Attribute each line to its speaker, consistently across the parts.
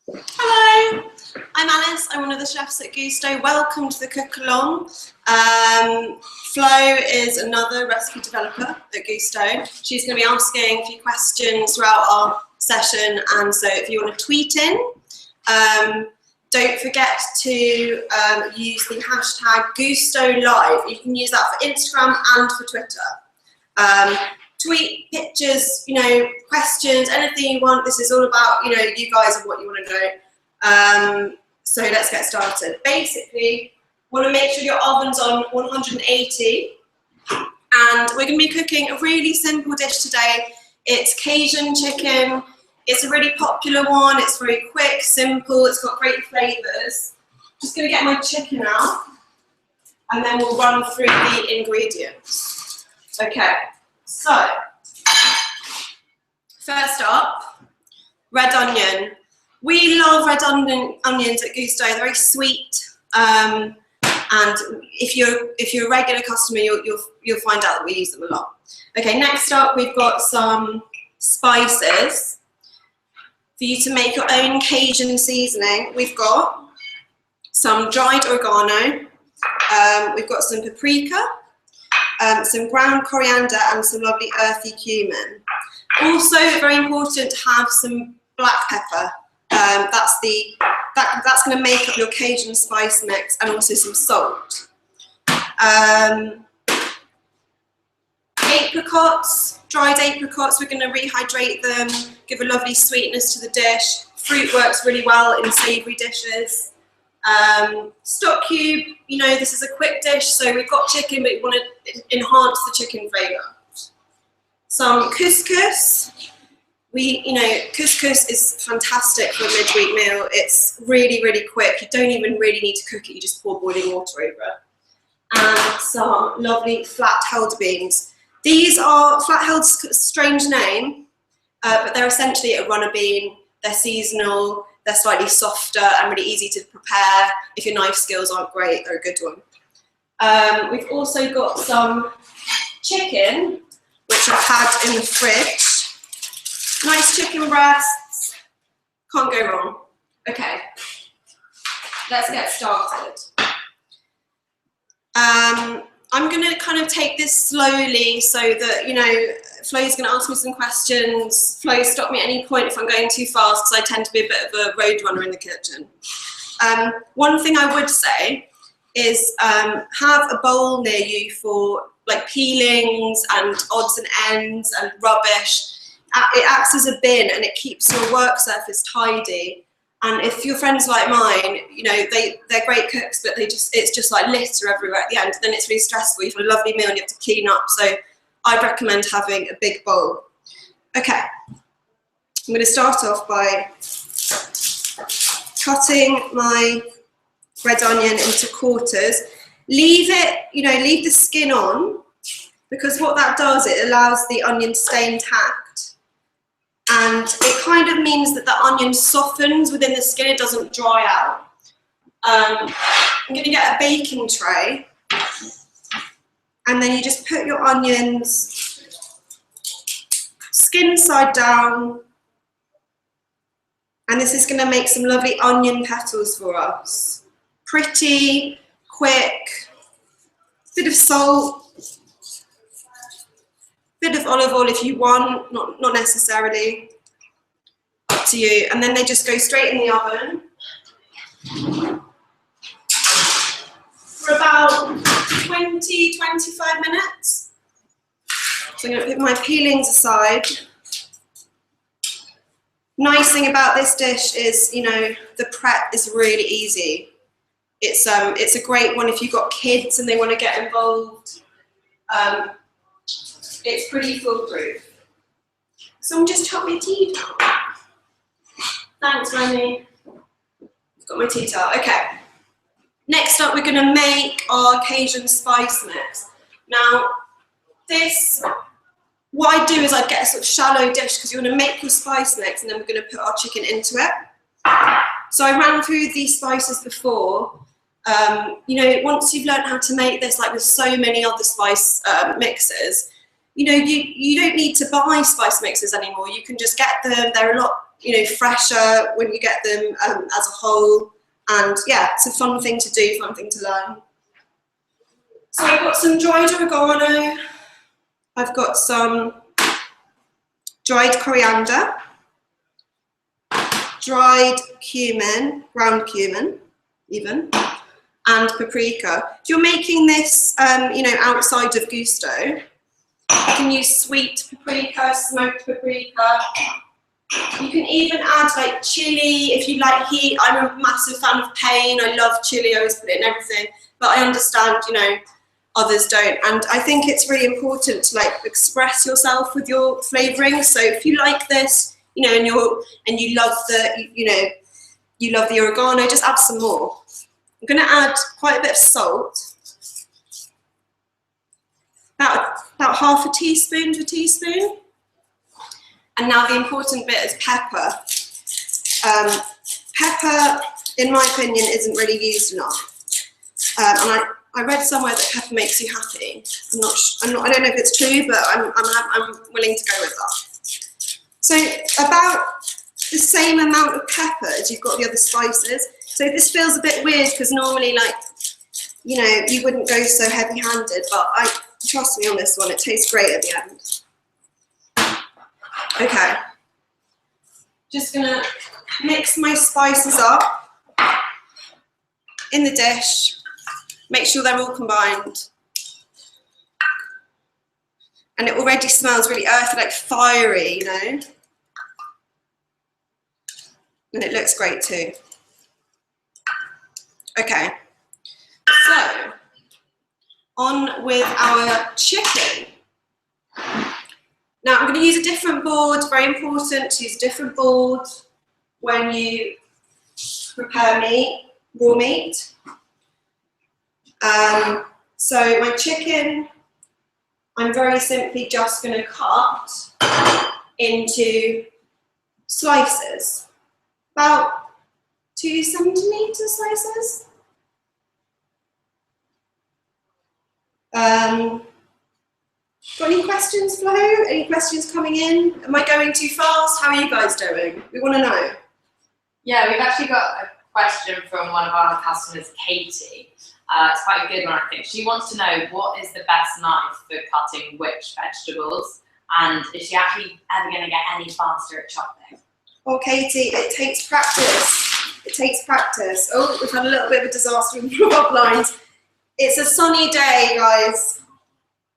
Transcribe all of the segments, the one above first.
Speaker 1: Hello, I'm Alice. I'm one of the chefs at Gousto. Welcome to the Cookalong. Flo is another recipe developer at Gousto. She's going to be asking a few questions throughout our session, and so if you want to tweet in, don't forget to use the hashtag Gousto Live. You can use that for Instagram and for Twitter. Tweet pictures, questions, anything you want. This is all about, you guys and what you want to know. So let's get started. Basically, want to make sure your oven's on 180, and we're going to be cooking a really simple dish today. It's Cajun chicken. It's a really popular one. It's very quick, simple. It's got great flavors. Just going to get my chicken out, and then we'll run through the ingredients. Okay. So, first up, red onion. We love red onions at Gousto. They're very sweet, and if you're a regular customer, you'll find out that we use them a lot. Okay, next up we've got some spices for you to make your own Cajun seasoning. We've got some dried oregano. We've got some paprika. Some ground coriander and some lovely earthy cumin. Also, very important to have some black pepper. That's going to make up your Cajun spice mix, and also some salt. Apricots, dried apricots. We're going to rehydrate them, give a lovely sweetness to the dish. Fruit works really well in savoury dishes. Stock cube, this is a quick dish, so we've got chicken, but we want to enhance the chicken flavour. Some couscous. Couscous is fantastic for a midweek meal. It's really, really quick. You don't even really need to cook it. You just pour boiling water over it. And some lovely flat-held beans. These are flat-held's a strange name, but they're essentially a runner bean. They're seasonal. They're slightly softer and really easy to prepare. If your knife skills aren't great, they're a good one. We've also got some chicken, which I've had in the fridge. Nice chicken breasts. Can't go wrong. Okay, let's get started. I'm going to kind of take this slowly so that, Flo's going to ask me some questions. Flo, stop me at any point if I'm going too fast, because I tend to be a bit of a road runner in the kitchen. One thing I would say is have a bowl near you for like peelings and odds and ends and rubbish. It acts as a bin, and it keeps your work surface tidy. And if your friends like mine, they're great cooks, but it's just like litter everywhere at the end. Then it's really stressful. You've got a lovely meal and you have to clean up. So I'd recommend having a big bowl. Okay, I'm going to start off by cutting my red onion into quarters. Leave the skin on, because what that does, it allows the onion to stay intact. And it kind of means that the onion softens within the skin, it doesn't dry out. I'm going to get a baking tray, and then you just put your onions skin side down, and this is going to make some lovely onion petals for us. Pretty, quick, bit of salt, bit of olive oil if you want, not necessarily, up to you. And then they just go straight in the oven for about 20-25 minutes. So I'm going to put my peelings aside. Nice thing about this dish is, the prep is really easy. It's a great one if you've got kids and they want to get involved. It's pretty foolproof. Someone just chop my tea towel. Thanks, Remy. I've got my tea towel. Okay. Next up, we're going to make our Cajun spice mix. Now, what I do is I get a sort of shallow dish, because you want to make your spice mix, and then we're going to put our chicken into it. So I ran through these spices before. Once you've learned how to make this, like with so many other spice mixes, you don't need to buy spice mixes anymore. You can just get them. They're a lot you know, fresher when you get them as a whole. And yeah, it's a fun thing to do, fun thing to learn. So I've got some dried oregano. I've got some dried coriander, dried cumin, ground cumin even, and paprika. If you're making this, you know, outside of Gousto, you can use sweet paprika, smoked paprika. You can even add like chili if you like heat. I'm a massive fan of pain. I love chili, I always put it in everything. But I understand, you know, others don't. And I think it's really important to like express yourself with your flavouring. So if you like this, you know, and you love the, you know, you love the oregano, just add some more. I'm going to add quite a bit of salt. About half a teaspoon to a teaspoon. And now the important bit is pepper. Pepper, in my opinion, isn't really used enough. And I read somewhere that pepper makes you happy. I don't know if it's true, but I'm willing to go with that. So about the same amount of pepper as you've got the other spices. So this feels a bit weird because normally, like, you know, you wouldn't go so heavy-handed, but trust me on this one, it tastes great at the end. Okay, just gonna mix my spices up in the dish, make sure they're all combined. And it already smells really earthy, like fiery, you know? And it looks great too. Okay, so on with our chicken. Now I'm going to use a different board, very important to use a different board when you prepare meat, raw meat. So my chicken, I'm very simply just going to cut into slices, about 2 centimetre slices. Got any questions, Flo? Any questions coming in? Am I going too fast? How are you guys doing? We want to know.
Speaker 2: Yeah, we've actually got a question from one of our customers, Katie. It's quite a good one, I think. She wants to know what is the best knife for cutting which vegetables, and is she actually ever going to get any faster at chopping?
Speaker 1: Oh, Katie, it takes practice. It takes practice. Oh, we've had a little bit of a disaster with our blinds. It's a sunny day, guys.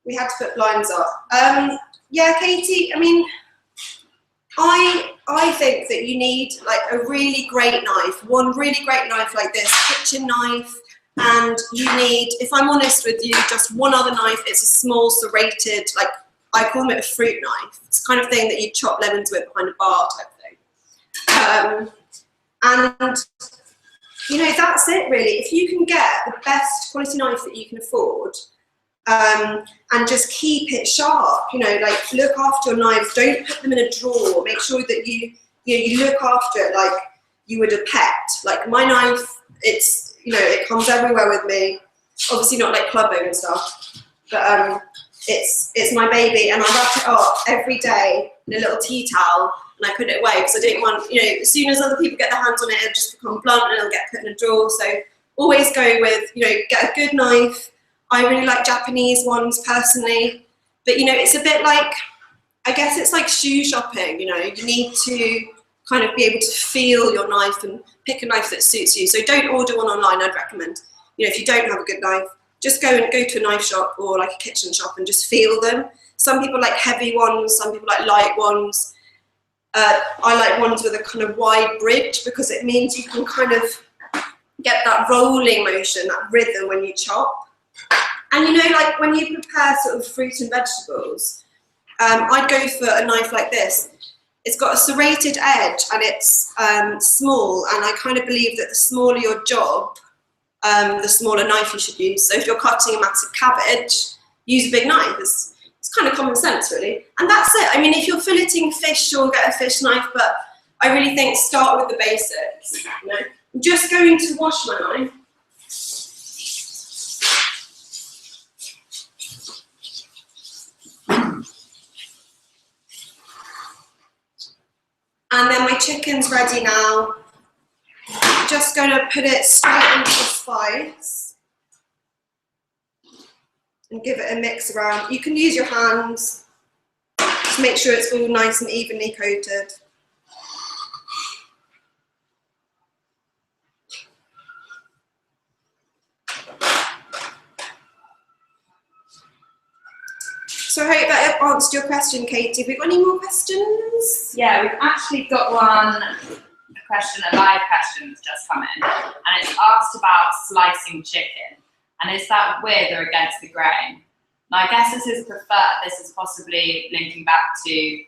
Speaker 1: We had to put blinds up. Yeah, Katie, I mean, I think that you need like a really great knife, one really great knife like this, kitchen knife, and you need, if I'm honest with you, just one other knife. It's a small serrated, like I call it a fruit knife. It's the kind of thing that you chop lemons with behind a bar type thing. And you know, that's it really. If you can get the best quality knife that you can afford, and just keep it sharp, you know, like look after your knives, don't put them in a drawer, make sure that you look after it like you would a pet. Like my knife, it's, you know, it comes everywhere with me, obviously not like clubbing and stuff, but it's my baby, and I wrap it up every day in a little tea towel and I put it away because I didn't want, you know, as soon as other people get their hands on it, it'll just become blunt and it'll get put in a drawer. So always go with, you know, get a good knife. I really like Japanese ones personally, but you know, it's a bit like, I guess it's like shoe shopping, you know, you need to kind of be able to feel your knife and pick a knife that suits you. So don't order one online, I'd recommend. You know, if you don't have a good knife, just go to a knife shop or like a kitchen shop and just feel them. Some people like heavy ones, some people like light ones. I like ones with a kind of wide bridge because it means you can kind of get that rolling motion, that rhythm when you chop. And you know, like when you prepare sort of fruit and vegetables, I'd go for a knife like this. It's got a serrated edge and it's small, and I kind of believe that the smaller your job, the smaller knife you should use. So if you're cutting a massive cabbage, use a big knife. It's kind of common sense, really. And that's it. I mean, if you're filleting fish, sure, get a fish knife, but I really think start with the basics. You know? I'm just going to wash my knife. And then my chicken's ready now. Just going to put it straight into the spice and give it a mix around. You can use your hands to make sure it's all nice and evenly coated. So I hope that answered your question, Katie. Have we got any more questions?
Speaker 2: Yeah, we've actually got a live question that's just come in, and it's asked about slicing chicken, and is that with or against the grain? Now, I guess this is possibly linking back to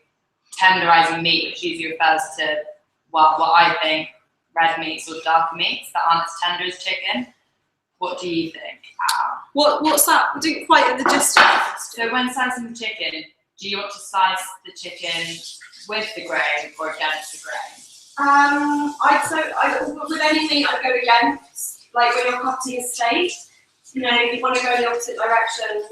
Speaker 2: tenderizing meat, which usually refers to, well, what I think, red meats or darker meats that aren't as tender as chicken. What do you think?
Speaker 1: What's that? I didn't quite get the gist of it.
Speaker 2: So when slicing the chicken, do you want to slice the chicken with the grain or against the grain?
Speaker 1: With any meat, I'd go against. Like when you're cutting a steak, you want to go in the opposite direction.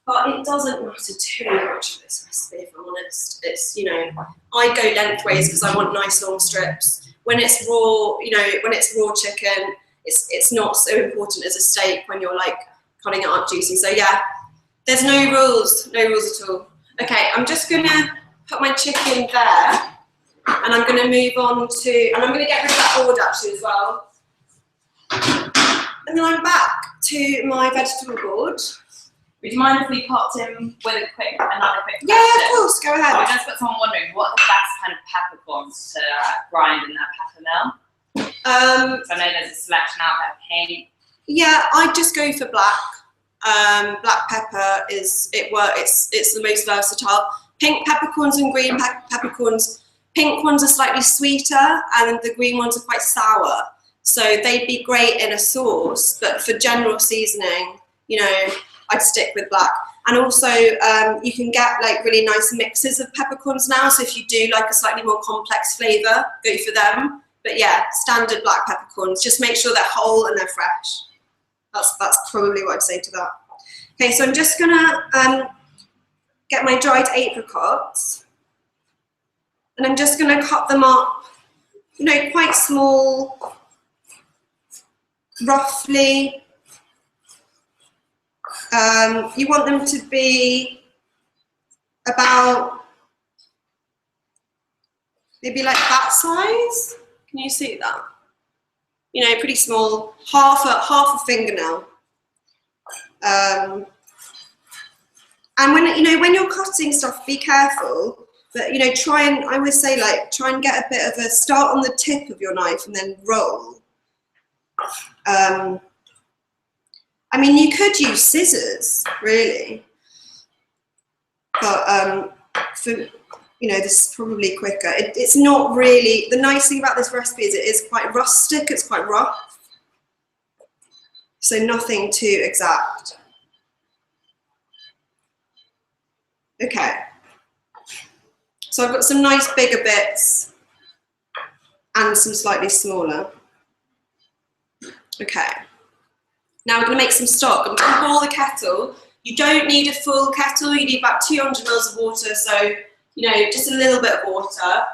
Speaker 1: But it doesn't matter too much for this recipe, if I'm honest. It's, I go lengthways because I want nice long strips. When it's raw, when it's raw chicken, it's not so important as a steak when you're like cutting it up juicy. So yeah, there's no rules at all. Okay, I'm just gonna put my chicken there, and I'm gonna move on to, and I'm gonna get rid of that board actually as well. And then I'm back to my vegetable board.
Speaker 2: Would you mind if we popped in with another quick question?
Speaker 1: Yeah, of course, go ahead.
Speaker 2: We've just got someone wondering what are the best kind of peppercorns to grind in their pepper mill? So I know there's a selection out there, pink.
Speaker 1: Yeah, I just go for black. Black pepper it's the most versatile. Pink peppercorns and green peppercorns. Pink ones are slightly sweeter, and the green ones are quite sour. So they'd be great in a sauce, but for general seasoning, I'd stick with black. And also, you can get like really nice mixes of peppercorns now. So if you do like a slightly more complex flavour, go for them. But yeah, standard black peppercorns. Just make sure they're whole and they're fresh. That's probably what I'd say to that. Okay, so I'm just gonna get my dried apricots, and I'm just gonna cut them up, quite small, roughly. You want them to be about maybe like that size. Can you see that? Pretty small, half a fingernail. And when you're cutting stuff, be careful. But I always say try and get a bit of a start on the tip of your knife and then roll. You could use scissors, really, but this is probably quicker. It's not really, the nice thing about this recipe is it is quite rustic, it's quite rough, so nothing too exact. Okay, so I've got some nice bigger bits and some slightly smaller. Okay. Now we're going to make some stock. I'm going to boil the kettle. You don't need a full kettle. You need about 200 mils of water. So, just a little bit of water.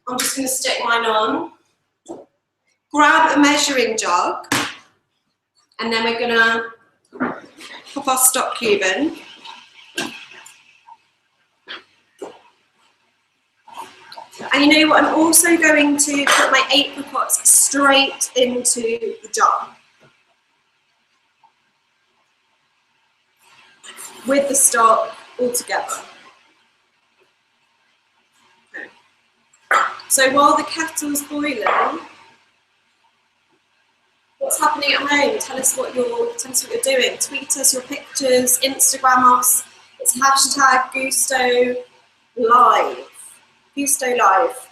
Speaker 1: I'm just going to stick mine on. Grab a measuring jug. And then we're going to pop our stock cube in. And you know what, I'm also going to put my apricots straight into the jar with the stock all together. Okay. So while the kettle's boiling, what's happening at home? Tell us what you're doing. Tweet us your pictures, Instagram us. It's hashtag Gousto Live. Gousto Live.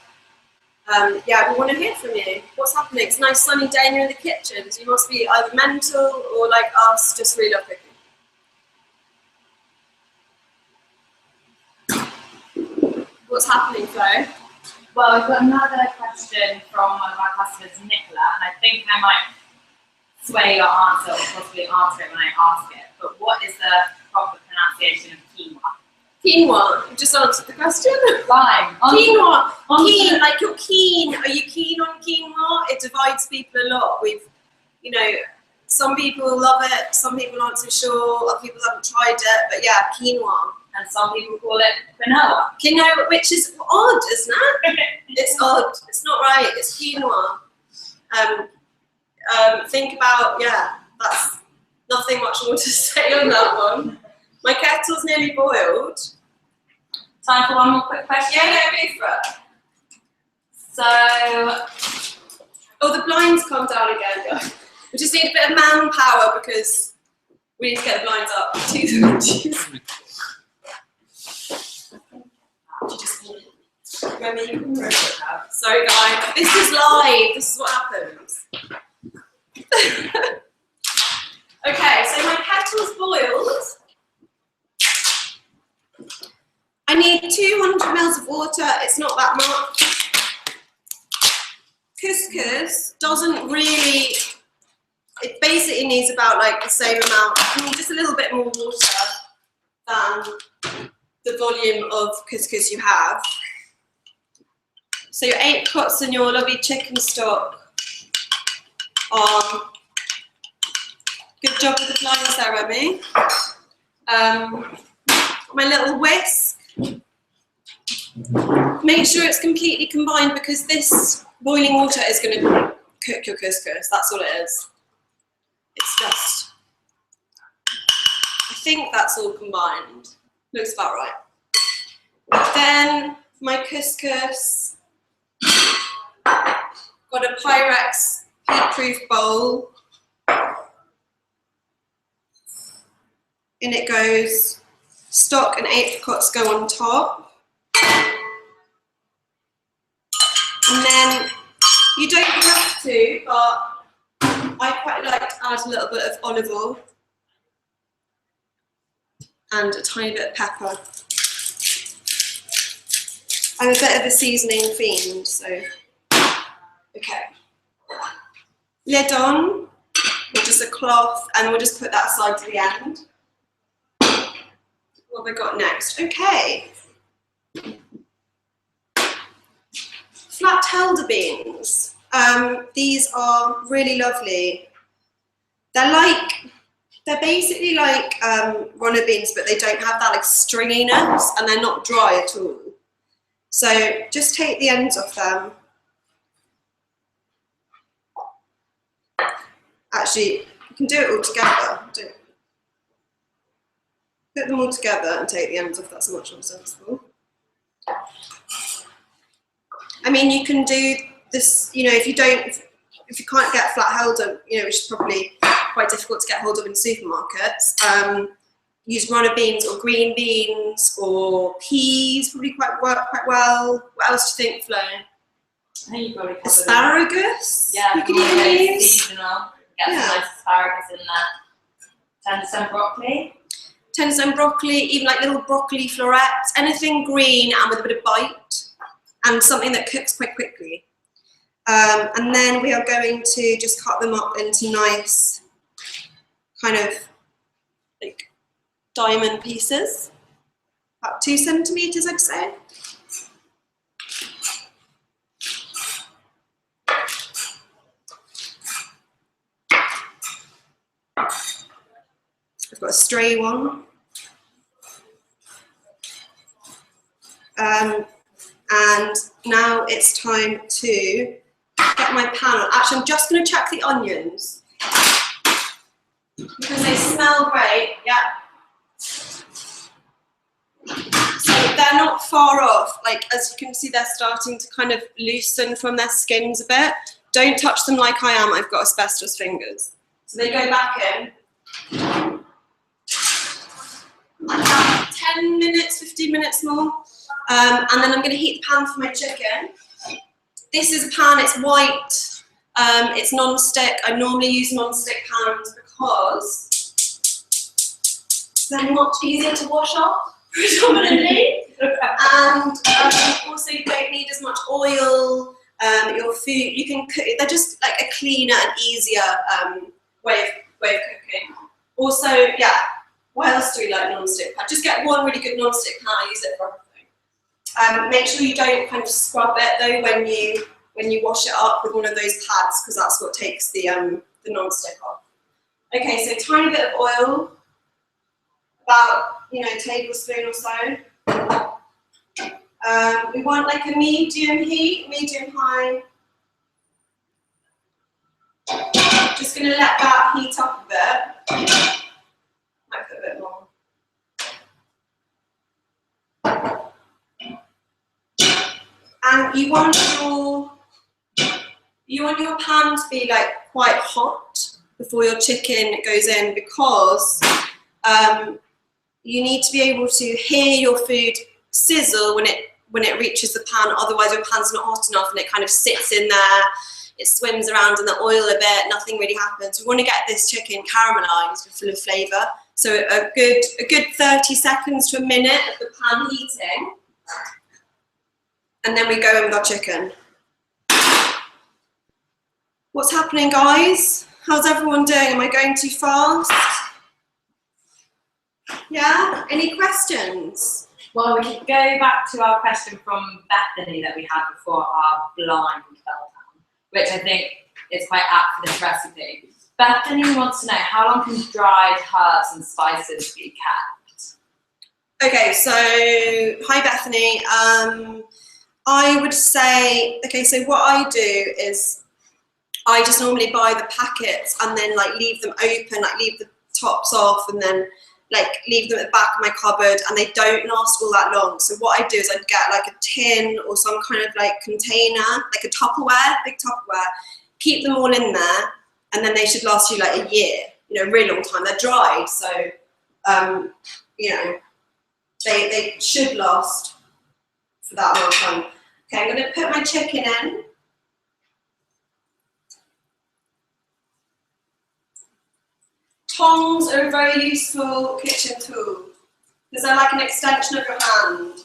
Speaker 1: Yeah, we want to hear from you. What's happening? It's a nice sunny day and you're in the kitchen, so you must be either mental or like us, just really love cooking. What's happening, Flo?
Speaker 2: Well, we've got another question from one of our customers, Nicola, and I think I might sway your answer or possibly answer it when I ask it. But what is the proper pronunciation of quinoa?
Speaker 1: Quinoa. You just answered the question.
Speaker 2: Lime.
Speaker 1: Quinoa. Keen, like you're keen. Are you keen on quinoa? It divides people a lot. You know, some people love it, some people aren't so sure, other people haven't tried it, but yeah, quinoa.
Speaker 2: And some people call it quinoa.
Speaker 1: Quinoa, which is odd, isn't it? It's odd. It's not right. It's quinoa. Think about, yeah, that's nothing much more to say on that one. My kettle's nearly boiled.
Speaker 2: Time for one more quick question?
Speaker 1: Yeah, no, go for it.
Speaker 2: So,
Speaker 1: oh, the blinds come down again, guys. We just need a bit of manpower because we need to get the blinds up. Sorry guys, this is live, this is what happens. Okay, so my kettle's boiled. I need 200 mils of water, it's not that much. Couscous doesn't really, it basically needs about like the same amount, just a little bit more water than the volume of couscous you have. So your apricots and your lovely chicken stock on. Good job with the blinds there, Remy. My little whisk. Make sure it's completely combined because this boiling water is going to cook your couscous. That's all it is. It's just, I think that's all combined. Looks about right. Then my couscous. Got a Pyrex heat-proof bowl. In it goes stock and apricots go on top. And then you don't have to, but I quite like to add a little bit of olive oil and a tiny bit of pepper. I'm a bit of a seasoning fiend, so okay. Lid on, with just a cloth, and we'll just put that aside to the end. What have I got next? Okay. Flat helder beans. These are really lovely. They're basically like runner beans, but they don't have that like stringiness, and they're not dry at all. So just take the ends off them. Actually, you can do it all together. Put them all together and take the ends off. That's much more sensible. I mean, you can do this, you know, if you can't get flat helder, you know, which is probably quite difficult to get hold of in supermarkets, use runner beans or green beans or peas, probably work quite well. What else do you think, Flo?
Speaker 2: I think you've already covered
Speaker 1: asparagus?
Speaker 2: Yeah,
Speaker 1: you can even use.
Speaker 2: Seasonal. Get some nice asparagus in there. 10% broccoli.
Speaker 1: 10% broccoli, even like little broccoli florets, anything green and with a bit of bite, and something that cooks quite quickly. And then we are going to just cut them up into nice kind of like diamond pieces, about 2 centimeters, I'd say. I've got a stray one. And now it's time to get my pan on. Actually, I'm just going to check the onions because they smell great. Yeah. So they're not far off. Like, as you can see, they're starting to kind of loosen from their skins a bit. Don't touch them like I am. I've got asbestos fingers. So they go back in. About 10 minutes, 15 minutes more. And then I'm going to heat the pan for my chicken. This is a pan, it's white, it's non-stick. I normally use non-stick pans because they're much easier to wash off, predominantly. And also you don't need as much oil. Your food, you can cook, they're just like a cleaner and easier way of cooking. Also, yeah, What else do we like non-stick pan? Just get one really good non-stick pan and use it for everything. Make sure you don't kind of scrub it though when you wash it up with one of those pads, because that's what takes the non-stick off. Okay, so tiny bit of oil, about a tablespoon or so. We want like a medium heat, medium high. Just going to let that heat up a bit. Might put a bit more. And you want your pan to be like quite hot before your chicken goes in, because you need to be able to hear your food sizzle when it reaches the pan. Otherwise your pan's not hot enough and it kind of sits in there, it swims around in the oil a bit, nothing really happens. We want to get this chicken caramelized and full of flavour. So a good 30 seconds to a minute of the pan heating, and then we go in with our chicken. What's happening, guys? How's everyone doing? Am I going too fast? Yeah? Any questions?
Speaker 2: Well, we could go back to our question from Bethany that we had before our blind fell down, which I think is quite apt for this recipe. Bethany wants to know, how long can dried herbs and spices be kept?
Speaker 1: Okay, so hi Bethany. I would say, okay, so what I do is I just normally buy the packets and then like leave them open, like leave the tops off, and then like leave them at the back of my cupboard, and they don't last all that long. So what I do is I'd get like a tin or some kind of like container, like a Tupperware, big Tupperware, keep them all in there, and then they should last you like a year, a really long time. They're dried, so they should last for that amount of time. Okay, I'm going to put my chicken in. Tongs are a very useful kitchen tool because they're like an extension of your hand.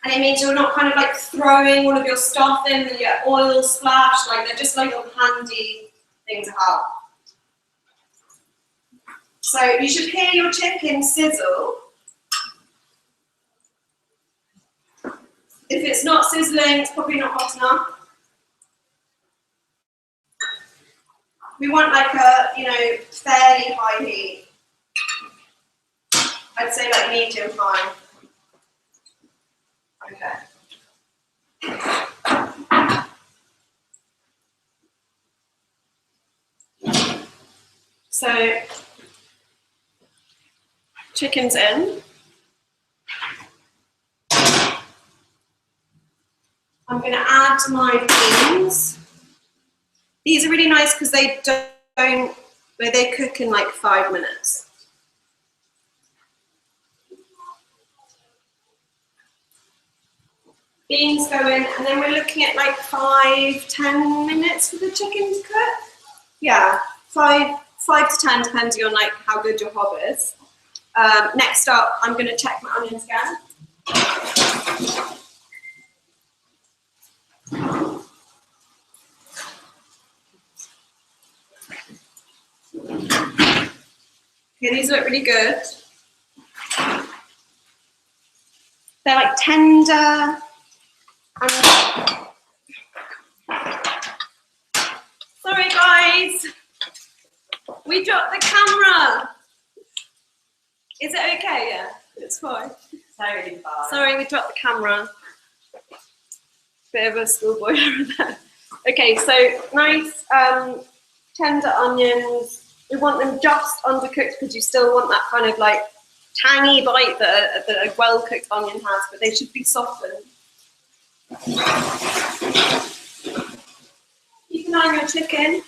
Speaker 1: And it means you're not kind of like throwing all of your stuff in and you get oil splash, like they're just like a handy thing to have. So you should hear your chicken sizzle. If it's not sizzling, it's probably not hot enough. We want like a, fairly high heat. I'd say like medium high. Okay. So, chicken's in. I'm going to add my beans. These are really nice because they cook in like 5 minutes. Beans go in, and then we're looking at like 5-10 minutes for the chicken to cook. Yeah, 5 to 10, depending on like how good your hob is. Next up, I'm going to check my onions again. Okay, these look really good. They're like tender. Sorry guys, we dropped the camera. Is it okay? Yeah, it's fine.
Speaker 2: Totally fine.
Speaker 1: Sorry, we dropped the camera. Bit of a schoolboy over there. Okay, so nice tender onions. We want them just undercooked because you still want that kind of like tangy bite that a well-cooked onion has, but they should be softened. Keep an eye on your chicken.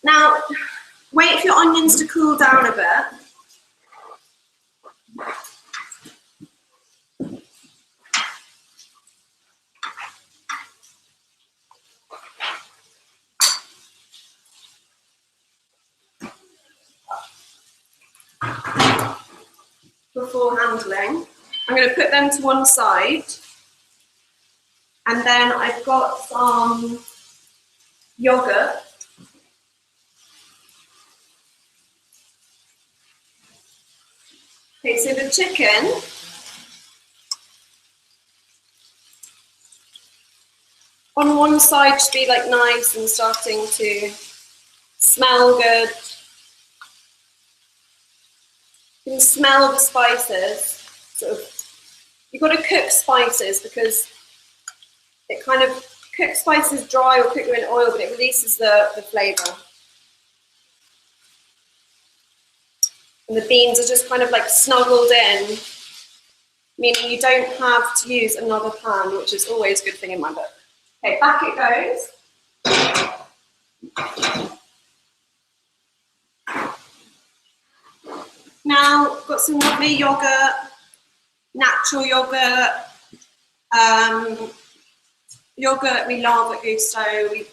Speaker 1: Now, wait for your onions to cool down a bit. Before handling, I'm going to put them to one side, and then I've got some yogurt. Okay, so the chicken, on one side should be like nice and starting to smell good. You can smell the spices. Sort of, you've got to cook spices because it kind of cook spices dry or cook them in oil, but it releases the flavour. And the beans are just kind of like snuggled in, meaning you don't have to use another pan, which is always a good thing in my book. Okay, back it goes. Now, got some lovely yogurt, natural yogurt, yogurt we love at Gousto.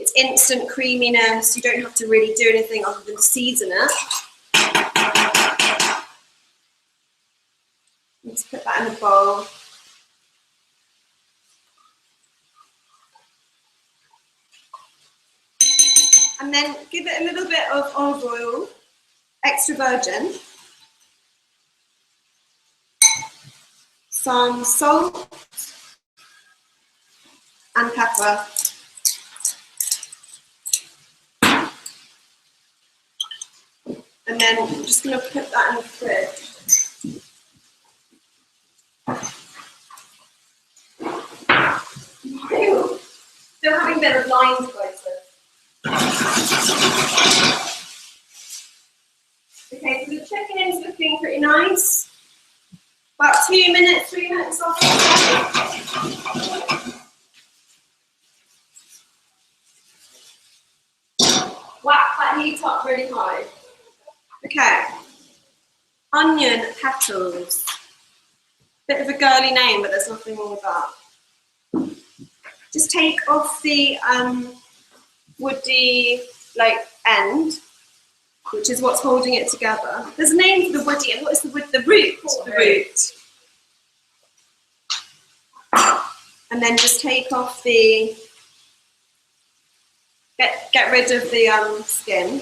Speaker 1: It's instant creaminess. You don't have to really do anything other than season it. Let's put that in a bowl. And then give it a little bit of olive oil, extra virgin, some salt and pepper. And then I'm just going to put that in the fridge. Still having a bit of lines, guys. Okay, so the chicken is looking pretty nice. About 2 minutes, 3 minutes off. Whack that heat up really high. Okay. Onion petals. Bit of a girly name, but there's nothing wrong with that. Just take off the woody end, which is what's holding it together. There's a name for the woody, and what is the wood? The root. The root. And then just take off the. Get rid of the skin.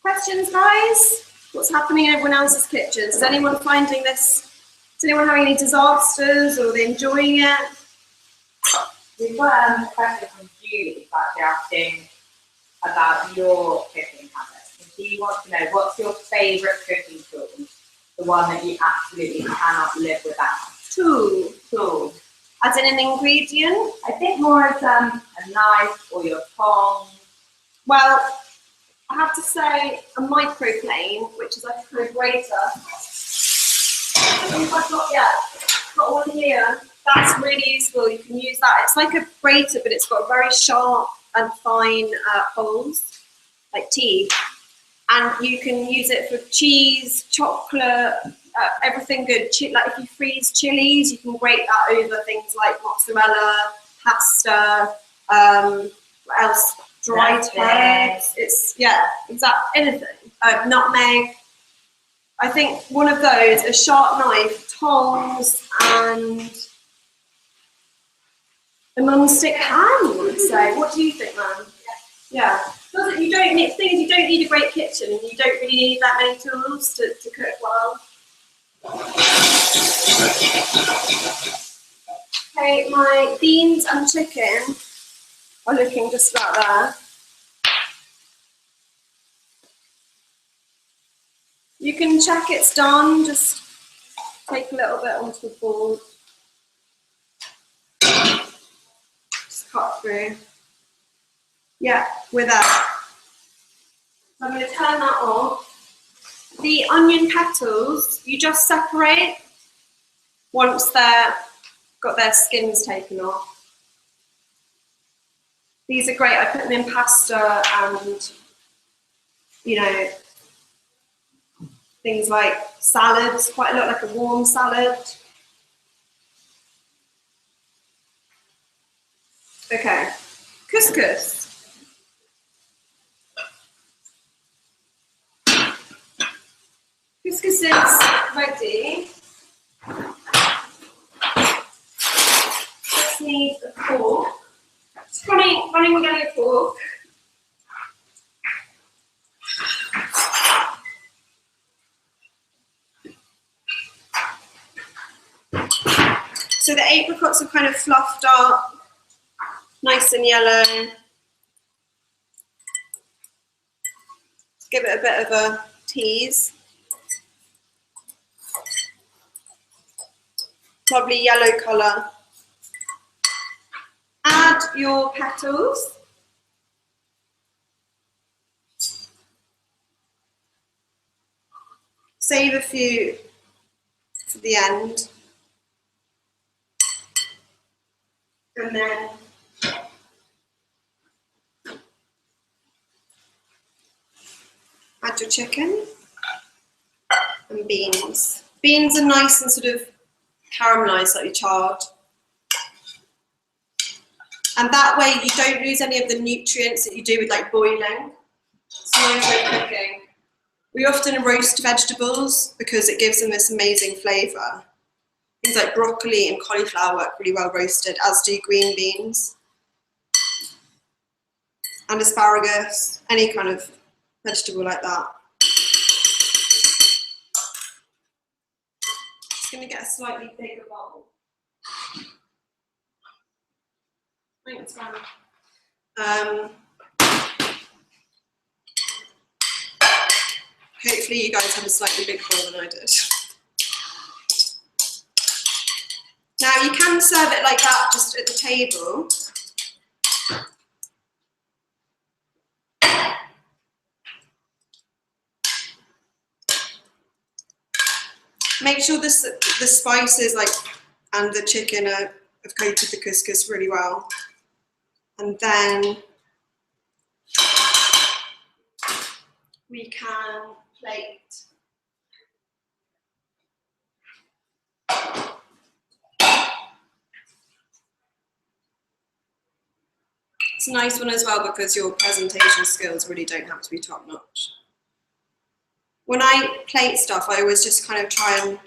Speaker 1: Questions, guys? What's happening in everyone else's kitchens? Is anyone finding this? Is anyone having any disasters, or are they enjoying it?
Speaker 2: We've got a question from Julie asking about your cooking habits. And she wants to know, what's your favourite cooking tool? The one that you absolutely cannot live without.
Speaker 1: Tool. As in an ingredient?
Speaker 2: I think more as a knife or your tongs.
Speaker 1: Well, I have to say a microplane, which is like a kind of grater. I think I've got one here. That's really useful. You can use that. It's like a grater, but it's got very sharp and fine holes, like teeth. And you can use it for cheese, chocolate, everything good. Like if you freeze chilies, you can grate that over things like mozzarella, pasta, what else? Dried herbs. It's anything. Nutmeg. I think one of those, a sharp knife, tongs, and a non-stick pan, I would say. What do you think, man? Yeah. You don't need. The thing is, you don't need a great kitchen, and you don't really need that many tools to cook well. Okay, my beans and chicken are looking just about there. You can check it's done, just take a little bit onto the board. Just cut through. Yeah, with that. I'm going to turn that off. The onion petals, you just separate once they've got their skins taken off. These are great. I put them in pasta and, things like salads, quite a lot, like a warm salad. Okay, couscous. Couscous is ready. need a fork. Running, we're getting a fork. So the apricots are kind of fluffed up, nice and yellow. Give it a bit of a tease. Lovely yellow colour. Add your petals. Save a few for the end. And then add your chicken and beans. Beans are nice and sort of caramelised, slightly charred. And that way you don't lose any of the nutrients that you do with like boiling. It's a nice way of cooking. We often roast vegetables because it gives them this amazing flavour. Things like broccoli and cauliflower work really well roasted, as do green beans. And asparagus, any kind of vegetable like that. Just going to get a slightly bigger bowl. I think it's fine. Hopefully you guys have a slightly bigger bowl than I did. Now you can serve it like that, just at the table. Make sure the spices and the chicken have coated the couscous really well. And then we can plate. It's a nice one as well because your presentation skills really don't have to be top notch. When I plate stuff, I always just kind of try and,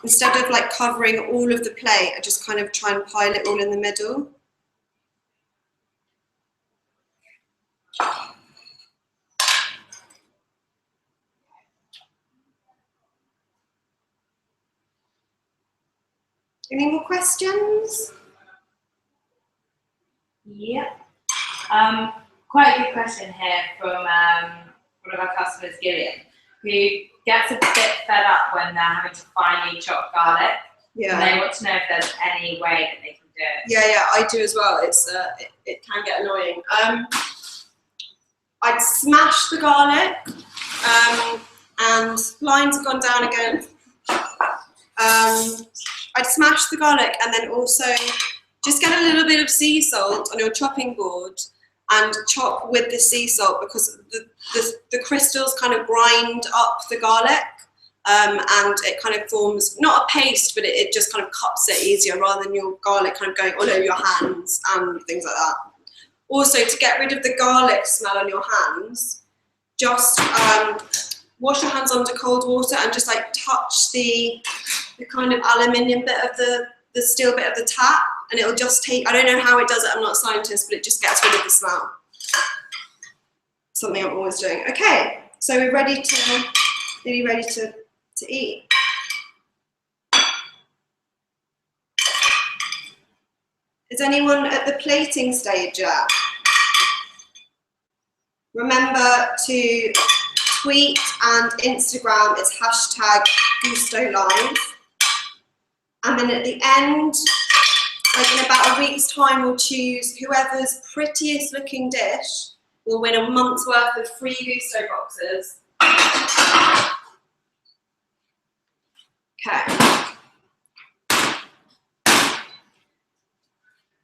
Speaker 1: instead of like covering all of the plate, I just kind of try and pile it all in the middle. Any more questions?
Speaker 2: Yep. Quite a good question here from one of our customers, Gillian, who gets a bit fed up when they're having to finely chop garlic.
Speaker 1: Yeah.
Speaker 2: And they want to know if there's any way that they can do it.
Speaker 1: Yeah, I do as well. It's it can get annoying. I'd smash the garlic, and lines have gone down again. I'd smash the garlic and then also just get a little bit of sea salt on your chopping board and chop with the sea salt, because the crystals kind of grind up the garlic, and it kind of forms, not a paste, but it just kind of cuts it easier rather than your garlic kind of going all over your hands and things like that. Also, to get rid of the garlic smell on your hands, just wash your hands under cold water and just like touch the kind of aluminium bit of the steel bit of the tap, and it'll just take, I don't know how it does it, I'm not a scientist, but it just gets rid of the smell. Something I'm always doing. Okay, so we're ready to eat. Is anyone at the plating stage yet? Remember to tweet and Instagram, it's #GoustoLive. And then at the end, like in about a week's time, we'll choose whoever's prettiest looking dish will win a month's worth of free Gousto boxes. Okay.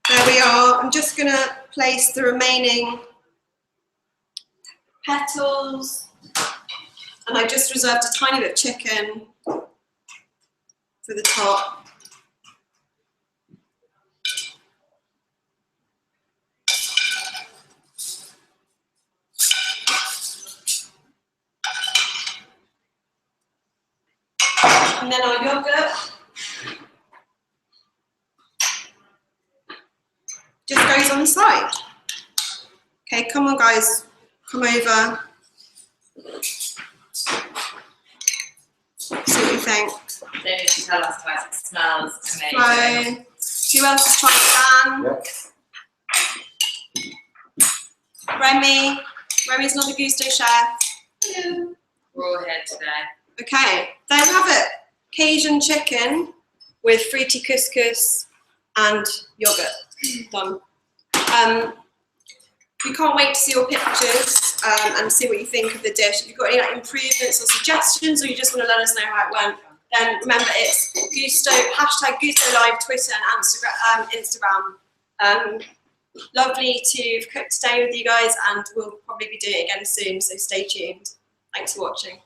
Speaker 1: There we are. I'm just going to place the remaining petals, and I just reserved a tiny bit of chicken for the top. And then our yogurt. goes on the side. Okay, come on guys, come over. See what you think.
Speaker 2: Don't need to tell us guys, it smells amazing.
Speaker 1: So, who else is trying it? Dan? Remy. Remy's another Gousto chef.
Speaker 2: Hello. We're all here today.
Speaker 1: Okay, there you have it. Cajun chicken with fruity couscous and yogurt. Done. We can't wait to see your pictures and see what you think of the dish. If you've got any like, improvements or suggestions, or you just want to let us know how it went, then remember it's Gousto, #Gousto Live, Twitter and Instagram. Lovely to have cooked today with you guys, and we'll probably be doing it again soon, so stay tuned. Thanks for watching.